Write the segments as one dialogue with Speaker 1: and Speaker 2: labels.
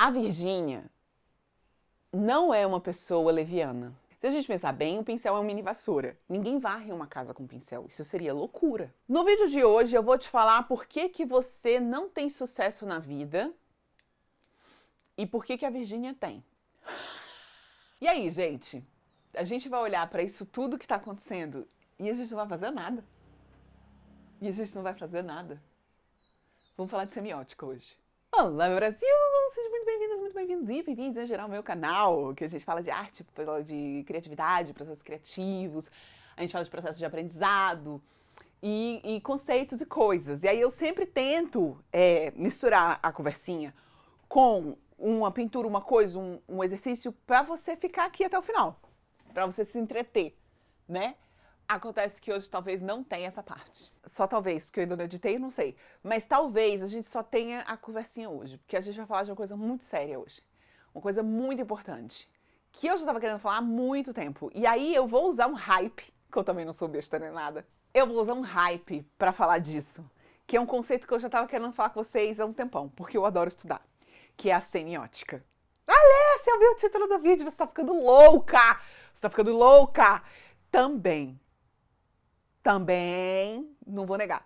Speaker 1: A Virgínia não é uma pessoa leviana. Se a gente pensar bem, o pincel é uma mini vassoura. Ninguém varre uma casa com pincel. Isso seria loucura. No vídeo de hoje eu vou te falar por que você não tem sucesso na vida e por que a Virgínia tem. E aí, gente? A gente vai olhar para isso tudo que tá acontecendo e a gente não vai fazer nada. E a gente não vai fazer nada. Vamos falar de semiótica hoje. Olá, meu Brasil! Sejam muito bem-vindas, muito bem-vindos e bem-vindos em geral ao meu canal, que a gente fala de arte, fala de criatividade, processos criativos, a gente fala de processos de aprendizado e conceitos e coisas. E aí eu sempre tento misturar a conversinha com uma pintura, uma coisa, um exercício para você ficar aqui até o final, para você se entreter, né? Acontece que hoje talvez não tenha essa parte. Só talvez, porque eu ainda não editei, não sei. Mas talvez a gente só tenha a conversinha hoje, porque a gente vai falar de uma coisa muito séria hoje. Uma coisa muito importante, que eu já tava querendo falar há muito tempo. E aí eu vou usar um hype, que eu também não sou besta nem nada. Eu vou usar um hype pra falar disso, que é um conceito que eu já tava querendo falar com vocês há um tempão, porque eu adoro estudar, que é a semiótica. Alê, você ouviu o título do vídeo, você tá ficando louca! Você tá ficando louca! Também, não vou negar.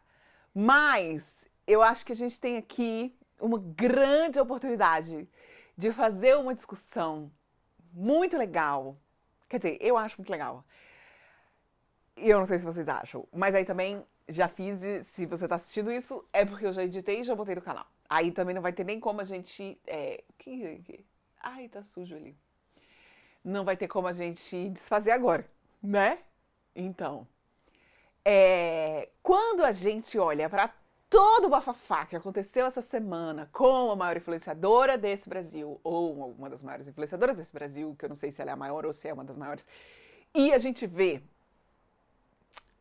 Speaker 1: Mas eu acho que a gente tem aqui uma grande oportunidade de fazer uma discussão muito legal. Quer dizer, eu acho muito legal. E eu não sei se vocês acham. Mas aí também já fiz, e se você tá assistindo isso, é porque eu já editei e já botei no canal. Aí também não vai ter nem como a gente... Ai, tá sujo ali. Não vai ter como a gente desfazer agora, né? Então... quando a gente olha para todo o bafafá que aconteceu essa semana com a maior influenciadora desse Brasil, ou uma das maiores influenciadoras desse Brasil, que eu não sei se ela é a maior ou se é uma das maiores, e a gente vê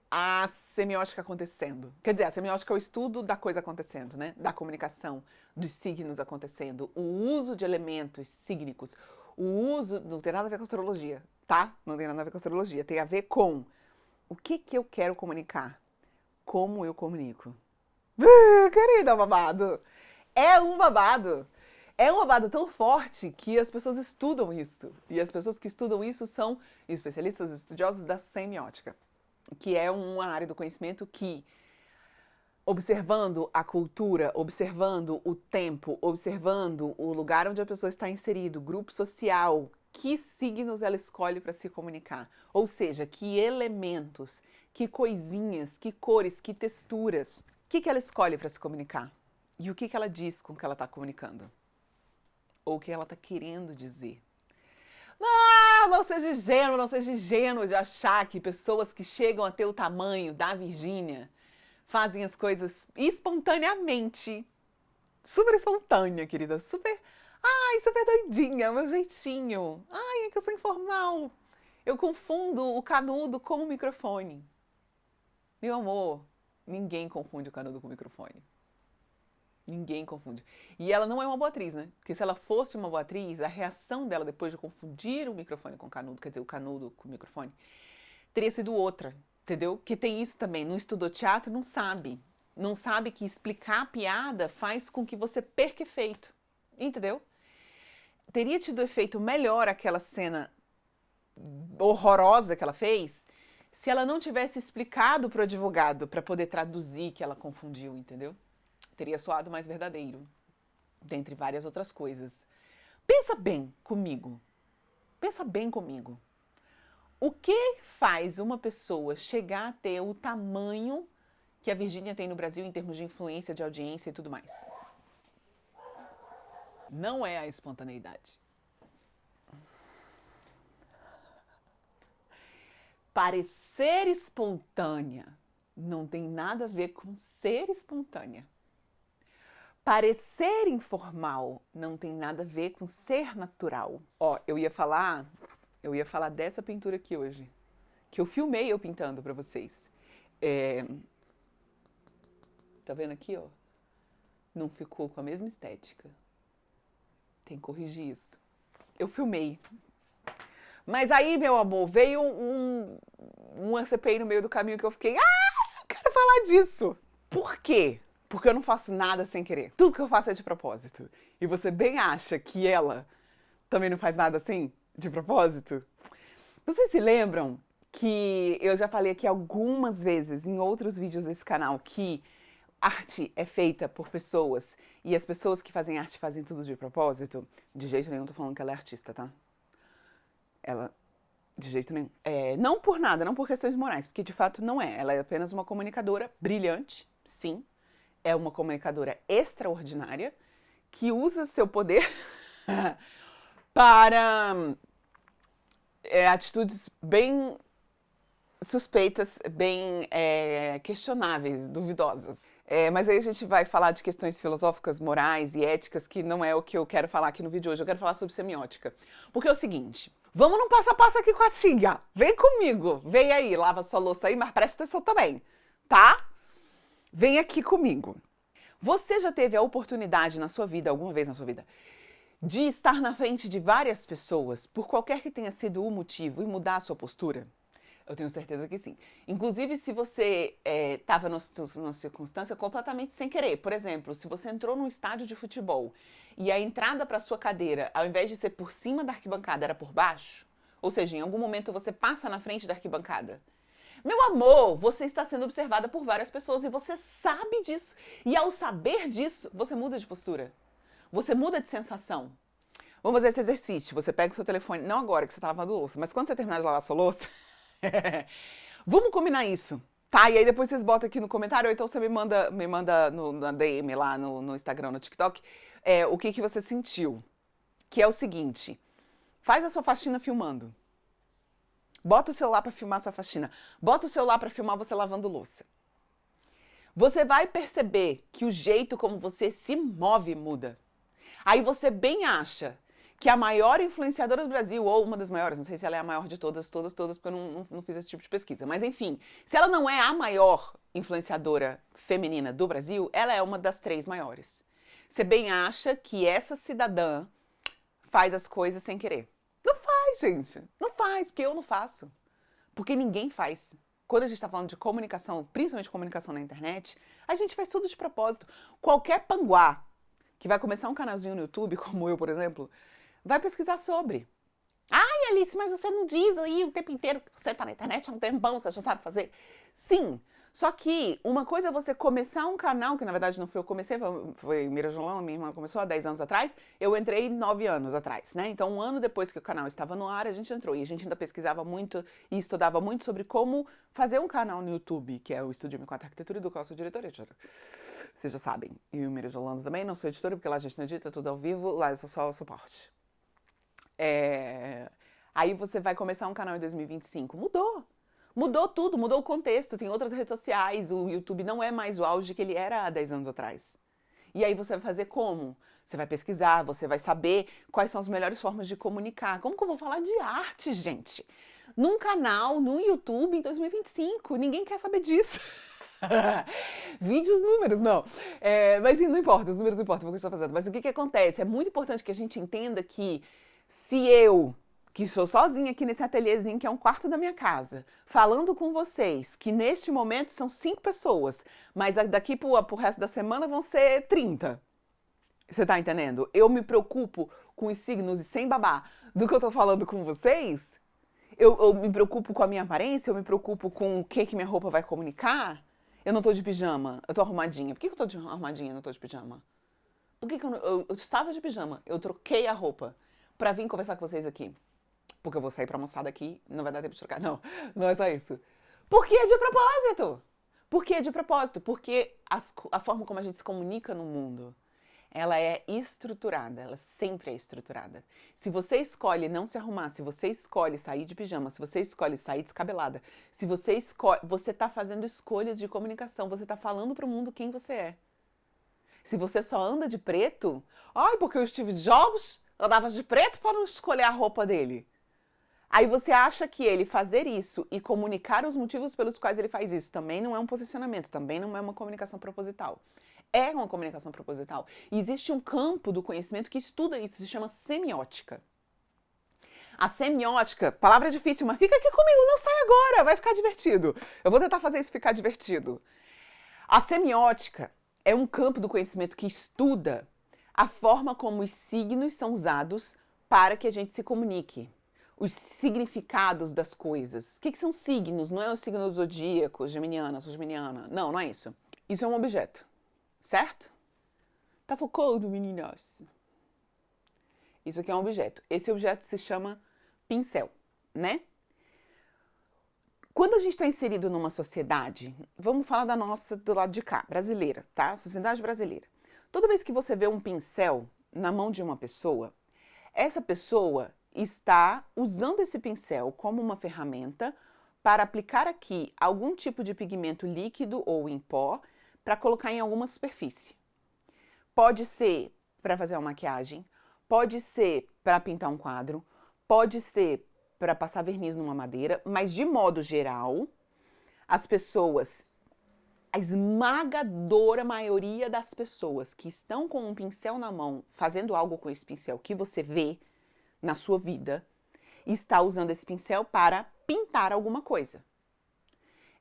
Speaker 1: a semiótica acontecendo. Quer dizer, a semiótica é o estudo da coisa acontecendo, né? Da comunicação, dos signos acontecendo, o uso de elementos sígnicos, o uso... Não tem nada a ver com astrologia, tá? Não tem nada a ver com astrologia. Tem a ver com o que eu quero comunicar, como eu comunico. Querida, é um babado. É um babado. É um babado tão forte que as pessoas estudam isso. E as pessoas que estudam isso são especialistas, estudiosos da semiótica, que é uma área do conhecimento que, observando a cultura, observando o tempo, observando o lugar onde a pessoa está inserida, o grupo social, que signos ela escolhe para se comunicar. Ou seja, que elementos, que coisinhas, que cores, que texturas. O que ela escolhe para se comunicar? E o que ela diz com o que ela está comunicando? Ou o que ela está querendo dizer? Não seja ingênuo de achar que pessoas que chegam a ter o tamanho da Virgínia fazem as coisas espontaneamente. Super espontânea, querida. Super doidinha, meu jeitinho. Ai, é que eu sou informal. Eu confundo o canudo com o microfone. Meu amor, ninguém confunde o canudo com o microfone. Ninguém confunde. E ela não é uma boa atriz, né? Porque se ela fosse uma boa atriz, a reação dela depois de confundir o microfone com o canudo, quer dizer, o canudo com o microfone, teria sido outra, entendeu? Que tem isso também. Não estudou teatro, não sabe. Não sabe que explicar a piada faz com que você perca efeito. Entendeu? Teria tido efeito melhor aquela cena horrorosa que ela fez se ela não tivesse explicado pro advogado para poder traduzir que ela confundiu, entendeu? Teria soado mais verdadeiro, dentre várias outras coisas. Pensa bem comigo. Pensa bem comigo. O que faz uma pessoa chegar a ter o tamanho que a Virgínia tem no Brasil em termos de influência, de audiência e tudo mais? Não é a espontaneidade. Parecer espontânea não tem nada a ver com ser espontânea. Parecer informal não tem nada a ver com ser natural. Ó, eu ia falar dessa pintura aqui hoje, que eu filmei eu pintando pra vocês. Tá vendo aqui, ó? Não ficou com a mesma estética. Tem que corrigir isso. Eu filmei. Mas aí, meu amor, veio uma CPI no meio do caminho que eu fiquei... eu quero falar disso. Por quê? Porque eu não faço nada sem querer. Tudo que eu faço é de propósito. E você bem acha que ela também não faz nada assim, de propósito? Vocês se lembram que eu já falei aqui algumas vezes em outros vídeos desse canal que arte é feita por pessoas e as pessoas que fazem arte fazem tudo de propósito? De jeito nenhum tô falando que ela é artista, tá? Ela... De jeito nenhum. Não por nada, não por questões morais, porque de fato não é. Ela é apenas uma comunicadora brilhante, sim. É uma comunicadora extraordinária que usa seu poder para atitudes bem suspeitas, bem questionáveis, duvidosas. Mas aí a gente vai falar de questões filosóficas, morais e éticas, que não é o que eu quero falar aqui no vídeo de hoje. Eu quero falar sobre semiótica. Porque é o seguinte, vamos num passo a passo aqui com a tia. Vem comigo, vem aí, lava sua louça aí, mas presta atenção também, tá? Vem aqui comigo. Você já teve a oportunidade na sua vida, alguma vez na sua vida, de estar na frente de várias pessoas, por qualquer que tenha sido o motivo, e mudar a sua postura? Eu tenho certeza que sim. Inclusive, se você estava numa circunstância completamente sem querer. Por exemplo, se você entrou num estádio de futebol e a entrada para sua cadeira, ao invés de ser por cima da arquibancada, era por baixo, ou seja, em algum momento você passa na frente da arquibancada. Meu amor, você está sendo observada por várias pessoas e você sabe disso. E ao saber disso, você muda de postura. Você muda de sensação. Vamos fazer esse exercício. Você pega o seu telefone, não agora que você está lavando louça, mas quando você terminar de lavar a sua louça, vamos combinar isso, tá? E aí depois vocês botam aqui no comentário, ou então você me manda na DM lá no Instagram, no TikTok, o que você sentiu. Que é o seguinte, faz a sua faxina filmando. Bota o celular para filmar sua faxina. Bota o celular para filmar você lavando louça. Você vai perceber que o jeito como você se move muda. Aí você bem acha que a maior influenciadora do Brasil, ou uma das maiores, não sei se ela é a maior de todas, porque eu não fiz esse tipo de pesquisa, mas enfim, se ela não é a maior influenciadora feminina do Brasil, ela é uma das 3 maiores. Você bem acha que essa cidadã faz as coisas sem querer. Não faz, gente. Não faz, porque eu não faço. Porque ninguém faz. Quando a gente está falando de comunicação, principalmente comunicação na internet, a gente faz tudo de propósito. Qualquer panguá que vai começar um canalzinho no YouTube, como eu, por exemplo, vai pesquisar sobre. Ai, Alice, mas você não diz aí o tempo inteiro que você tá na internet há um tempão, você já sabe fazer? Sim, só que uma coisa é você começar um canal, que na verdade não foi eu que comecei, foi Mira Jolão, minha irmã começou há 10 anos atrás, eu entrei 9 anos atrás, né? Então, um ano depois que o canal estava no ar, a gente entrou e a gente ainda pesquisava muito e estudava muito sobre como fazer um canal no YouTube, que é o Estúdio M4 Arquitetura, do qual eu sou diretora, vocês já sabem. E o Mira Jolão também, não sou editora, porque lá a gente não edita, tudo ao vivo, lá eu sou só o suporte. Aí você vai começar um canal em 2025. Mudou tudo, mudou o contexto, tem outras redes sociais, o YouTube não é mais o auge que ele era há 10 anos atrás. E aí você vai fazer como? Você vai pesquisar, você vai saber quais são as melhores formas de comunicar. Como que eu vou falar de arte, gente? Num canal, no YouTube, em 2025, ninguém quer saber disso. Vídeos, números, não. Mas não importa, os números não importam, o que eu estou fazendo. Mas o que acontece? É muito importante que a gente entenda que se eu, que sou sozinha aqui nesse ateliêzinho, que é um quarto da minha casa, falando com vocês, que neste momento são 5 pessoas, mas daqui pro resto da semana vão ser 30. Você tá entendendo? Eu me preocupo com os signos e sem babar do que eu tô falando com vocês. Eu me preocupo com a minha aparência, eu me preocupo com o que minha roupa vai comunicar. Eu não tô de pijama, eu tô arrumadinha. Por que eu tô arrumadinha e não tô de pijama? Por que eu estava de pijama, eu troquei a roupa pra vir conversar com vocês aqui? Porque eu vou sair pra almoçar daqui, não vai dar tempo de trocar. Não, não é só isso. Porque é de propósito. Porque é de propósito. Porque a forma como a gente se comunica no mundo, ela é estruturada. Ela sempre é estruturada. Se você escolhe não se arrumar, se você escolhe sair de pijama, se você escolhe sair descabelada, se você escolhe... Você tá fazendo escolhas de comunicação. Você tá falando pro mundo quem você é. Se você só anda de preto... Ai, porque o Steve Jobs andava de preto para não escolher a roupa dele. Aí você acha que ele fazer isso e comunicar os motivos pelos quais ele faz isso também não é um posicionamento, também não é uma comunicação proposital. É uma comunicação proposital. E existe um campo do conhecimento que estuda isso, se chama semiótica. A semiótica, palavra difícil, mas fica aqui comigo, não sai agora, vai ficar divertido. Eu vou tentar fazer isso ficar divertido. A semiótica é um campo do conhecimento que estuda a forma como os signos são usados para que a gente se comunique. Os significados das coisas. O que são signos? Não é o signo do zodíaco, geminiana, sou geminiana. Não, não é isso. Isso é um objeto, certo? Tá focando, meninas? Isso aqui é um objeto. Esse objeto se chama pincel, né? Quando a gente está inserido numa sociedade, vamos falar da nossa, do lado de cá, brasileira, tá? Sociedade brasileira. Toda vez que você vê um pincel na mão de uma pessoa, essa pessoa está usando esse pincel como uma ferramenta para aplicar aqui algum tipo de pigmento líquido ou em pó para colocar em alguma superfície. Pode ser para fazer uma maquiagem, pode ser para pintar um quadro, pode ser para passar verniz numa madeira, mas de modo geral, as pessoas, a esmagadora maioria das pessoas que estão com um pincel na mão, fazendo algo com esse pincel que você vê na sua vida, está usando esse pincel para pintar alguma coisa.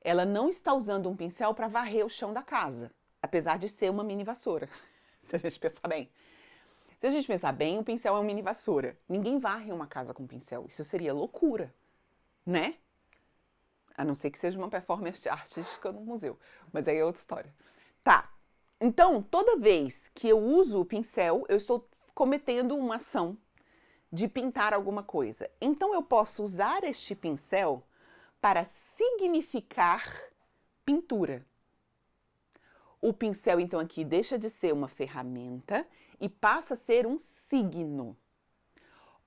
Speaker 1: Ela não está usando um pincel para varrer o chão da casa, apesar de ser uma mini vassoura, se a gente pensar bem. Se a gente pensar bem, o pincel é uma mini vassoura. Ninguém varre uma casa com pincel. Isso seria loucura, né? A não ser que seja uma performance artística no museu. Mas aí é outra história. Tá. Então, toda vez que eu uso o pincel, eu estou cometendo uma ação de pintar alguma coisa. Então, eu posso usar este pincel para significar pintura. O pincel, então, aqui deixa de ser uma ferramenta e passa a ser um signo.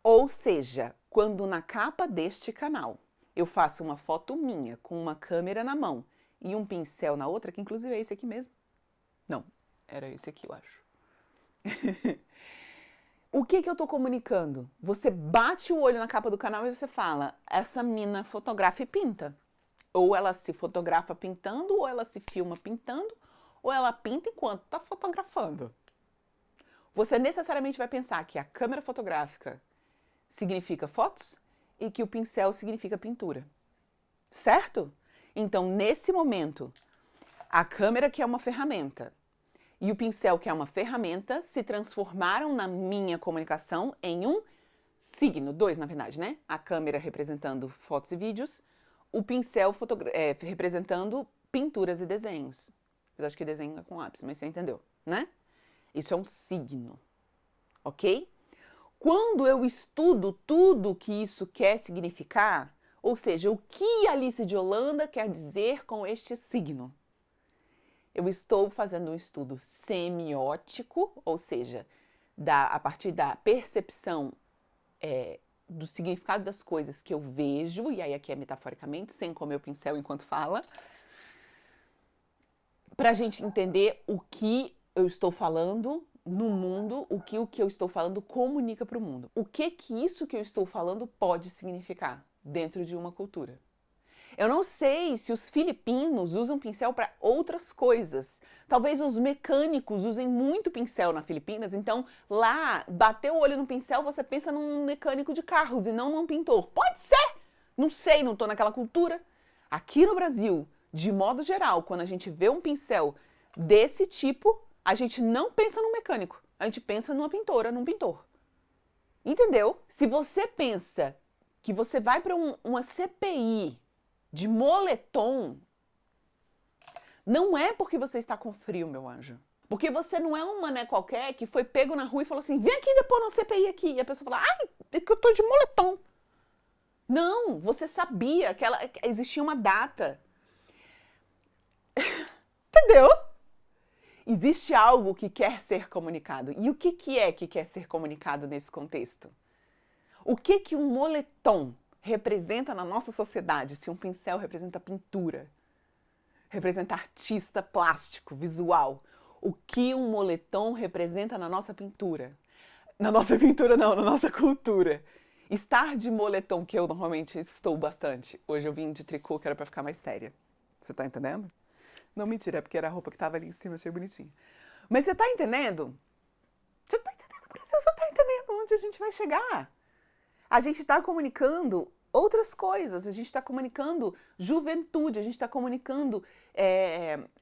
Speaker 1: Ou seja, quando na capa deste canal eu faço uma foto minha com uma câmera na mão e um pincel na outra, que inclusive é esse aqui mesmo. Não, era esse aqui, eu acho. O que eu estou comunicando? Você bate o olho na capa do canal e você fala, essa mina fotografa e pinta. Ou ela se fotografa pintando, ou ela se filma pintando, ou ela pinta enquanto está fotografando. Você necessariamente vai pensar que a câmera fotográfica significa fotos e que o pincel significa pintura. Certo? Então, nesse momento, a câmera, que é uma ferramenta, e o pincel, que é uma ferramenta, se transformaram na minha comunicação em um signo. Dois, na verdade, né? A câmera representando fotos e vídeos, o pincel representando pinturas e desenhos. Eu acho que desenho é com lápis, mas você entendeu, né? Isso é um signo, ok? Quando eu estudo tudo que isso quer significar, ou seja, o que Alice de Holanda quer dizer com este signo, eu estou fazendo um estudo semiótico, ou seja, a partir da percepção do significado das coisas que eu vejo, e aí aqui é metaforicamente, sem comer o pincel enquanto fala, para a gente entender o que eu estou falando no mundo, o que eu estou falando comunica para o mundo. O que isso que eu estou falando pode significar dentro de uma cultura. Eu não sei se os filipinos usam pincel para outras coisas. Talvez os mecânicos usem muito pincel nas Filipinas, então lá, bater o olho no pincel, você pensa num mecânico de carros e não num pintor. Pode ser! Não sei, não estou naquela cultura. Aqui no Brasil, de modo geral, quando a gente vê um pincel desse tipo, a gente não pensa num mecânico, a gente pensa numa pintora, num pintor. Entendeu? Se você pensa que você vai para uma CPI de moletom, não é porque você está com frio, meu anjo. Porque você não é um mané qualquer que foi pego na rua e falou assim, vem aqui depois na CPI aqui. E a pessoa fala, ai, é que eu tô de moletom. Não, você sabia que existia uma data. Entendeu? Existe algo que quer ser comunicado. E o que é que quer ser comunicado nesse contexto? O que um moletom representa na nossa sociedade se um pincel representa pintura? Representa artista plástico, visual. O que um moletom representa na nossa pintura? Na nossa pintura não, na nossa cultura. Estar de moletom, que eu normalmente estou bastante. Hoje eu vim de tricô, que era pra ficar mais séria. Você tá entendendo? Não, mentira, é porque era a roupa que tava ali em cima, achei bonitinho. Mas você tá entendendo? Você tá entendendo, Brasil? Você tá entendendo onde a gente vai chegar? A gente tá comunicando outras coisas. A gente está comunicando juventude, a gente está comunicando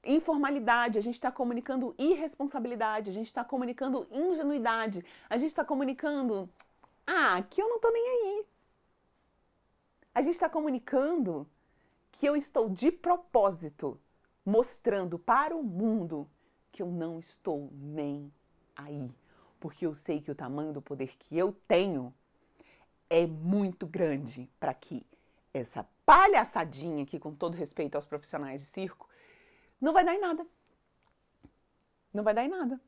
Speaker 1: informalidade, a gente está comunicando irresponsabilidade, a gente está comunicando ingenuidade, a gente está comunicando, que eu não tô nem aí. A gente está comunicando que eu estou de propósito mostrando para o mundo que eu não estou nem aí. Porque eu sei que o tamanho do poder que eu tenho é muito grande para que essa palhaçadinha aqui, com todo respeito aos profissionais de circo, não vai dar em nada. Não vai dar em nada.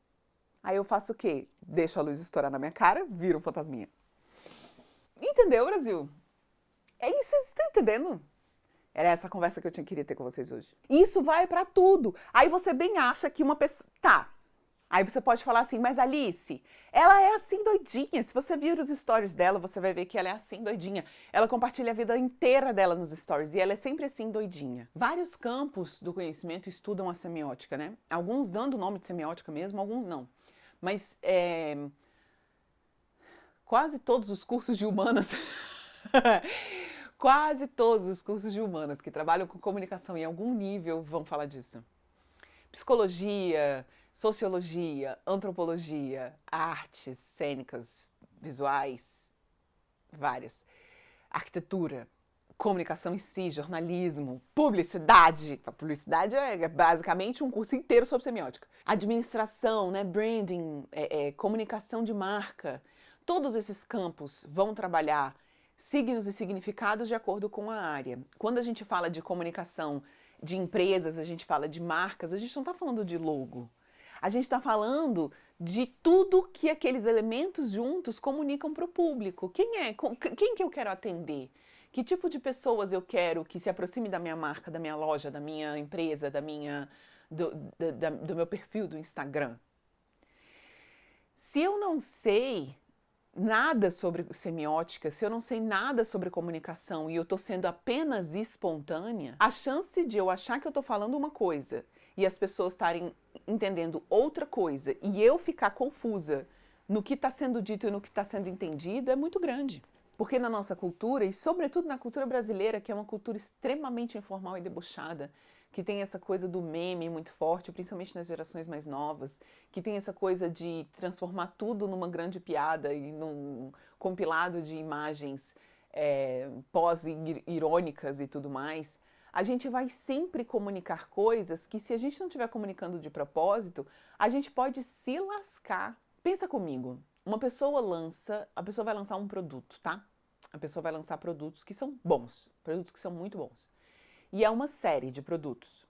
Speaker 1: Aí eu faço o quê? Deixo a luz estourar na minha cara, viro um fantasminha. Entendeu, Brasil? É isso, vocês estão entendendo? Era essa a conversa que eu queria ter com vocês hoje. Isso vai pra tudo. Aí você bem acha que uma pessoa... Tá. Aí você pode falar assim, mas Alice, ela é assim doidinha. Se você vir os stories dela, você vai ver que ela é assim doidinha. Ela compartilha a vida inteira dela nos stories e ela é sempre assim doidinha. Vários campos do conhecimento estudam a semiótica, né? Alguns dando o nome de semiótica mesmo, alguns não. Mas quase todos os cursos de humanas... Quase todos os cursos de humanas que trabalham com comunicação em algum nível vão falar disso. Psicologia, sociologia, antropologia, artes cênicas, visuais, várias. Arquitetura, comunicação em si, jornalismo, publicidade. A publicidade é basicamente um curso inteiro sobre semiótica. Administração, né, branding, comunicação de marca. Todos esses campos vão trabalhar signos e significados de acordo com a área. Quando a gente fala de comunicação de empresas, a gente fala de marcas, a gente não está falando de logo. A gente está falando de tudo que aqueles elementos juntos comunicam para o público. Quem que eu quero atender? Que tipo de pessoas eu quero que se aproxime da minha marca, da minha loja, da minha empresa, do meu perfil do Instagram? Se eu não sei nada sobre semiótica, se eu não sei nada sobre comunicação e eu estou sendo apenas espontânea, a chance de eu achar que eu estou falando uma coisa e as pessoas estarem entendendo outra coisa e eu ficar confusa no que está sendo dito e no que está sendo entendido é muito grande. Porque na nossa cultura, e sobretudo na cultura brasileira, que é uma cultura extremamente informal e debochada, que tem essa coisa do meme muito forte, principalmente nas gerações mais novas, que tem essa coisa de transformar tudo numa grande piada e num compilado de imagens pós-irônicas e tudo mais, a gente vai sempre comunicar coisas que, se a gente não estiver comunicando de propósito, a gente pode se lascar. Pensa comigo, a pessoa vai lançar um produto, tá? A pessoa vai lançar produtos que são bons, produtos que são muito bons. E é uma série de produtos.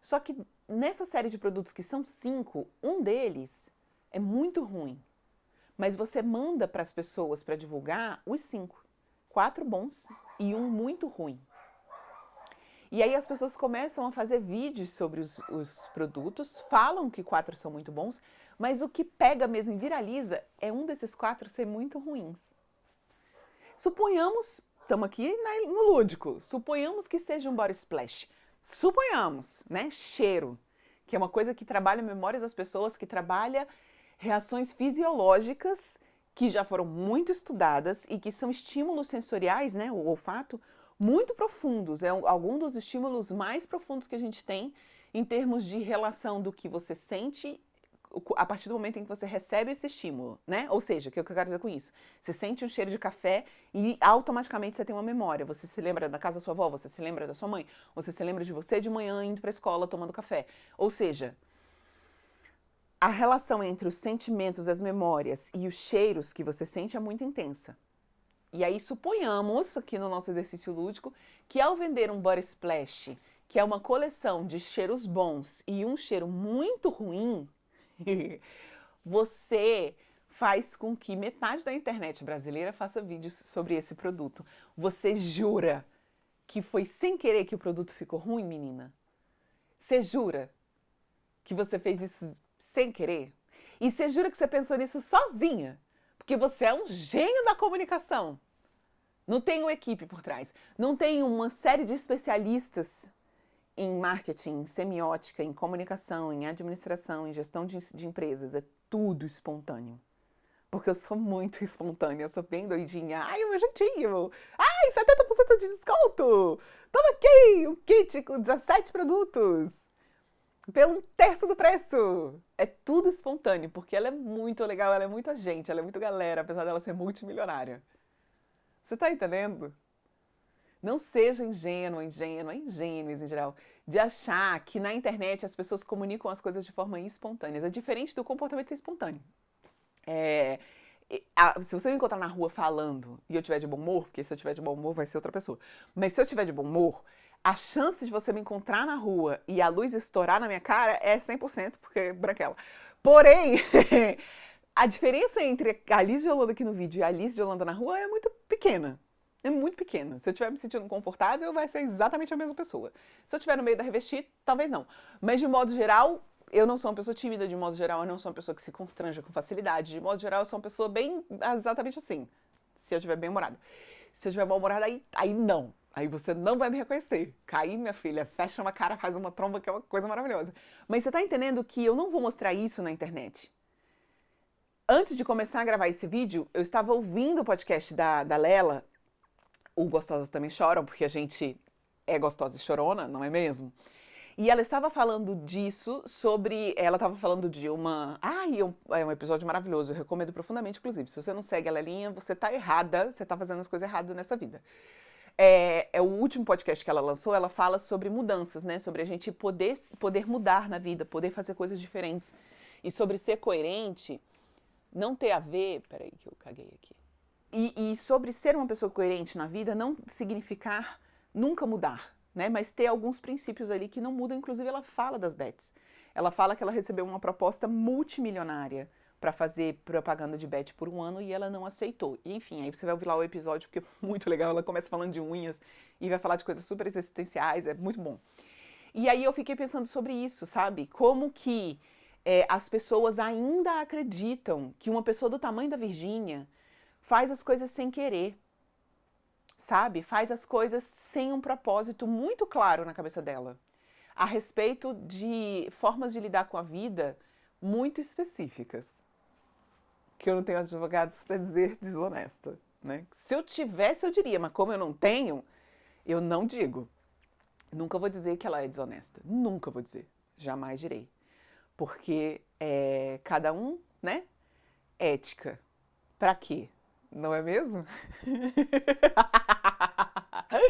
Speaker 1: Só que nessa série de produtos que são 5, um deles é muito ruim. Mas você manda para as pessoas para divulgar os 5. 4 bons e um muito ruim. E aí as pessoas começam a fazer vídeos sobre os produtos, falam que 4 são muito bons, mas o que pega mesmo e viraliza é um desses 4 ser muito ruins. Suponhamos, estamos aqui no lúdico, suponhamos que seja um body splash. Suponhamos, né? Cheiro, que é uma coisa que trabalha memórias das pessoas, que trabalha reações fisiológicas que já foram muito estudadas e que são estímulos sensoriais, né? O olfato, muito profundos. É algum dos estímulos mais profundos que a gente tem em termos de relação do que você sente a partir do momento em que você recebe esse estímulo, né? Ou seja, o que eu quero dizer com isso? Você sente um cheiro de café e automaticamente você tem uma memória. Você se lembra da casa da sua avó, você se lembra da sua mãe, você se lembra de você de manhã indo para a escola tomando café. Ou seja, a relação entre os sentimentos, as memórias e os cheiros que você sente é muito intensa. E aí suponhamos, aqui no nosso exercício lúdico, que ao vender um body splash, que é uma coleção de cheiros bons e um cheiro muito ruim, você faz com que metade da internet brasileira faça vídeos sobre esse produto. Você jura que foi sem querer que o produto ficou ruim, menina? Você jura que você fez isso sem querer? E você jura que você pensou nisso sozinha? Porque você é um gênio da comunicação. Não tem uma equipe por trás. Não tem uma série de especialistas em marketing, em semiótica, em comunicação, em administração, em gestão de empresas. É tudo espontâneo. Porque eu sou muito espontânea, eu sou bem doidinha. Ai, o meu jeitinho. Ai, 70% de desconto. Toma aqui um kit com 17 produtos. Pelo um terço do preço. É tudo espontâneo, porque ela é muito legal, ela é muita gente, ela é muito galera, apesar dela ser multimilionária. Você tá entendendo? Não seja ingênuos em geral, de achar que na internet as pessoas comunicam as coisas de forma espontânea. É diferente do comportamento ser espontâneo. Se você me encontrar na rua falando e eu tiver de bom humor, porque se eu tiver de bom humor vai ser outra pessoa, mas se eu tiver de bom humor, a chance de você me encontrar na rua e a luz estourar na minha cara é 100%, porque é branquela. Porém, a diferença entre a Alice de Holanda aqui no vídeo e a Alice de Holanda na rua é muito pequena. É muito pequena. Se eu estiver me sentindo confortável, vai ser exatamente a mesma pessoa. Se eu estiver no meio da revestir, talvez não. Mas de modo geral, eu não sou uma pessoa tímida, de modo geral, eu não sou uma pessoa que se constranja com facilidade. De modo geral, eu sou uma pessoa bem, exatamente assim. Se eu estiver bem humorada. Se eu estiver mal-humorada, aí não. Aí você não vai me reconhecer. Caí, minha filha, fecha uma cara, faz uma tromba, que é uma coisa maravilhosa. Mas você tá entendendo que eu não vou mostrar isso na internet? Antes de começar a gravar esse vídeo, eu estava ouvindo o podcast da Lela, o Gostosas Também Choram, porque a gente é gostosa e chorona, não é mesmo? E ela estava falando disso, ela estava falando de uma... é um episódio maravilhoso, eu recomendo profundamente, inclusive. Se você não segue a Lelinha, você tá errada, você tá fazendo as coisas erradas nessa vida. É o último podcast que ela lançou, ela fala sobre mudanças, né? Sobre a gente poder mudar na vida, poder fazer coisas diferentes. E sobre ser coerente, não ter a ver... Peraí que eu caguei aqui. E sobre ser uma pessoa coerente na vida não significar nunca mudar, né? Mas ter alguns princípios ali que não mudam. Inclusive, ela fala das bets. Ela fala que ela recebeu uma proposta multimilionária para fazer propaganda de bet por um ano e ela não aceitou. E, enfim, aí você vai ouvir lá o episódio, porque é muito legal. Ela começa falando de unhas e vai falar de coisas super existenciais, é muito bom. E aí eu fiquei pensando sobre isso, sabe? Como que as pessoas ainda acreditam que uma pessoa do tamanho da Virgínia faz as coisas sem querer, sabe? Faz as coisas sem um propósito muito claro na cabeça dela, a respeito de formas de lidar com a vida muito específicas, que eu não tenho advogados para dizer desonesta, né? Se eu tivesse, eu diria, mas como eu não tenho, eu não digo. Nunca vou dizer que ela é desonesta, nunca vou dizer, jamais direi, porque cada um, né? Ética, para quê? Não é mesmo? Ai,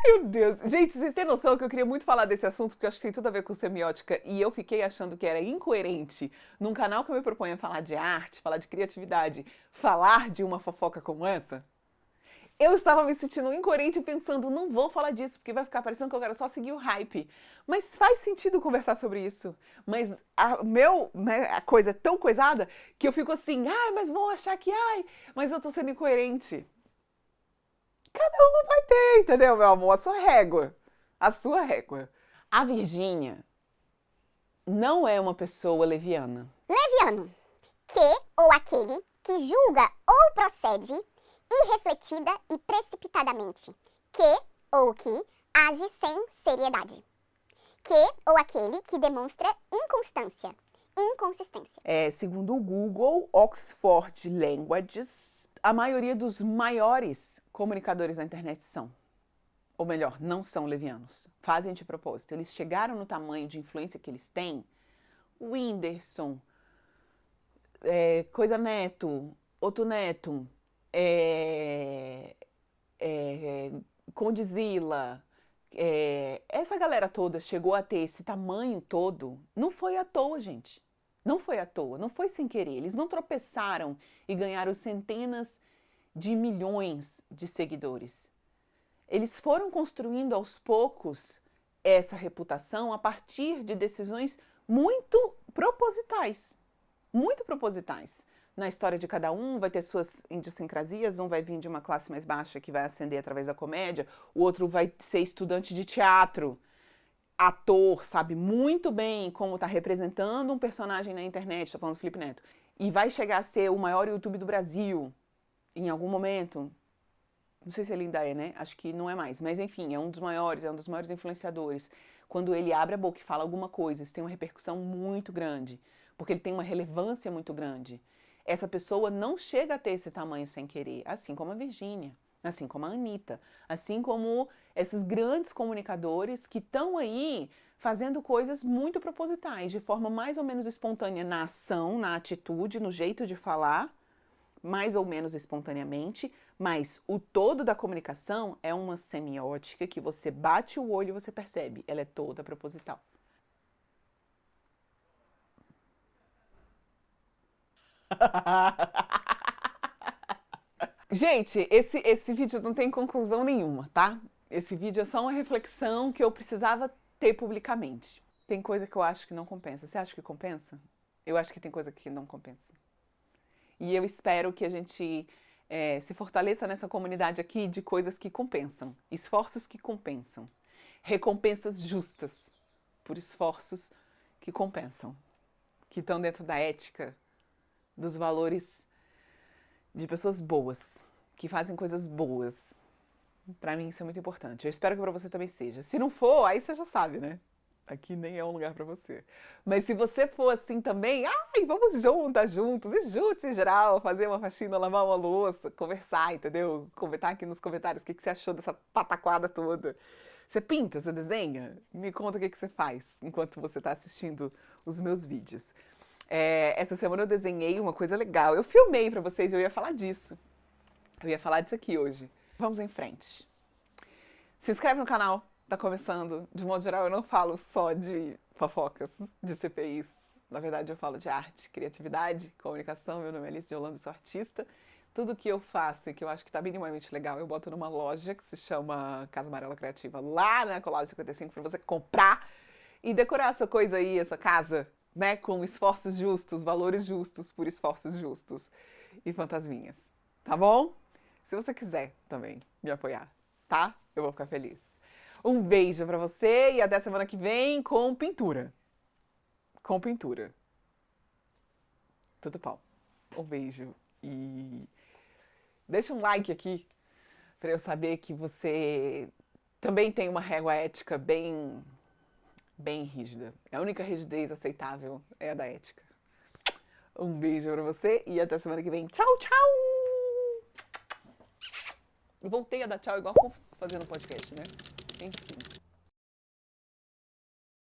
Speaker 1: meu Deus. Gente, vocês têm noção que eu queria muito falar desse assunto, porque eu acho que tem tudo a ver com semiótica, e eu fiquei achando que era incoerente, num canal que eu me proponho a falar de arte, falar de criatividade, falar de uma fofoca como essa. Eu estava me sentindo incoerente pensando, não vou falar disso, porque vai ficar parecendo que eu quero só seguir o hype. Mas faz sentido conversar sobre isso. Mas a coisa é tão coisada que eu fico assim, mas vão achar que, mas eu tô sendo incoerente. Cada um vai ter, entendeu, meu amor? A sua régua. A sua régua. A Virgínia não é uma pessoa leviana.
Speaker 2: Leviano, que ou aquele que julga ou procede irrefletida e precipitadamente, que ou que age sem seriedade, que ou aquele que demonstra inconsistência.
Speaker 1: Segundo o Google, Oxford Languages, a maioria dos maiores comunicadores da internet são. Ou melhor, não são levianos. Fazem de propósito. Eles chegaram no tamanho de influência que eles têm. O Whindersson, Coisa Neto, Otto Neto, Condzilla, essa galera toda chegou a ter esse tamanho todo, não foi à toa, gente. Não foi à toa, não foi sem querer. Eles não tropeçaram e ganharam centenas de milhões de seguidores. Eles foram construindo aos poucos essa reputação a partir de decisões muito propositais. Muito propositais. Na história de cada um vai ter suas idiosincrasias, um vai vir de uma classe mais baixa que vai ascender através da comédia, o outro vai ser estudante de teatro, ator, sabe muito bem como tá representando um personagem na internet, tô falando do Felipe Neto, e vai chegar a ser o maior YouTube do Brasil em algum momento. Não sei se ele ainda é, né? Acho que não é mais, mas enfim, é um dos maiores influenciadores. Quando ele abre a boca e fala alguma coisa, isso tem uma repercussão muito grande, porque ele tem uma relevância muito grande. essa pessoa não chega a ter esse tamanho sem querer, assim como a Virgínia, assim como a Anitta, assim como esses grandes comunicadores que estão aí fazendo coisas muito propositais, de forma mais ou menos espontânea na ação, na atitude, no jeito de falar, mais ou menos espontaneamente, mas o todo da comunicação é uma semiótica que você bate o olho e você percebe, ela é toda proposital. Gente, esse vídeo não tem conclusão nenhuma, tá? Esse vídeo é só uma reflexão que eu precisava ter publicamente. Tem coisa que eu acho que não compensa. Você acha que compensa? Eu acho que tem coisa que não compensa. E eu espero que a gente se fortaleça nessa comunidade aqui de coisas que compensam, esforços que compensam, recompensas justas por esforços que compensam, que estão dentro da ética, dos valores de pessoas boas, que fazem coisas boas. Pra mim isso é muito importante. Eu espero que pra você também seja. Se não for, aí você já sabe, né? Aqui nem é um lugar pra você. Mas se você for assim também, ai, vamos juntos, e juntos em geral, fazer uma faxina, lavar uma louça, conversar, entendeu? Comentar aqui nos comentários o que você achou dessa pataquada toda. Você pinta, você desenha? Me conta o que você faz enquanto você tá assistindo os meus vídeos. Essa semana eu desenhei uma coisa legal. Eu filmei pra vocês e eu ia falar disso. Eu ia falar disso aqui hoje. Vamos em frente. Se inscreve no canal, tá começando. De modo geral, eu não falo só de fofocas, de CPIs. Na verdade, eu falo de arte, criatividade, comunicação. Meu nome é Alice de Holanda, sou artista. Tudo que eu faço e que eu acho que tá minimamente legal, eu boto numa loja que se chama Casa Amarela Criativa, lá na Colau 55, pra você comprar e decorar a sua coisa aí, essa casa, né, com esforços justos, valores justos por esforços justos e fantasminhas, tá bom? Se você quiser também me apoiar, tá? Eu vou ficar feliz. Um beijo pra você e até semana que vem com pintura. Com pintura. Tudo pau. Um beijo e deixa um like aqui pra eu saber que você também tem uma régua ética bem rígida. A única rigidez aceitável é a da ética. Um beijo pra você e até semana que vem. Tchau, tchau! Voltei a dar tchau igual fazendo podcast, né? Enfim.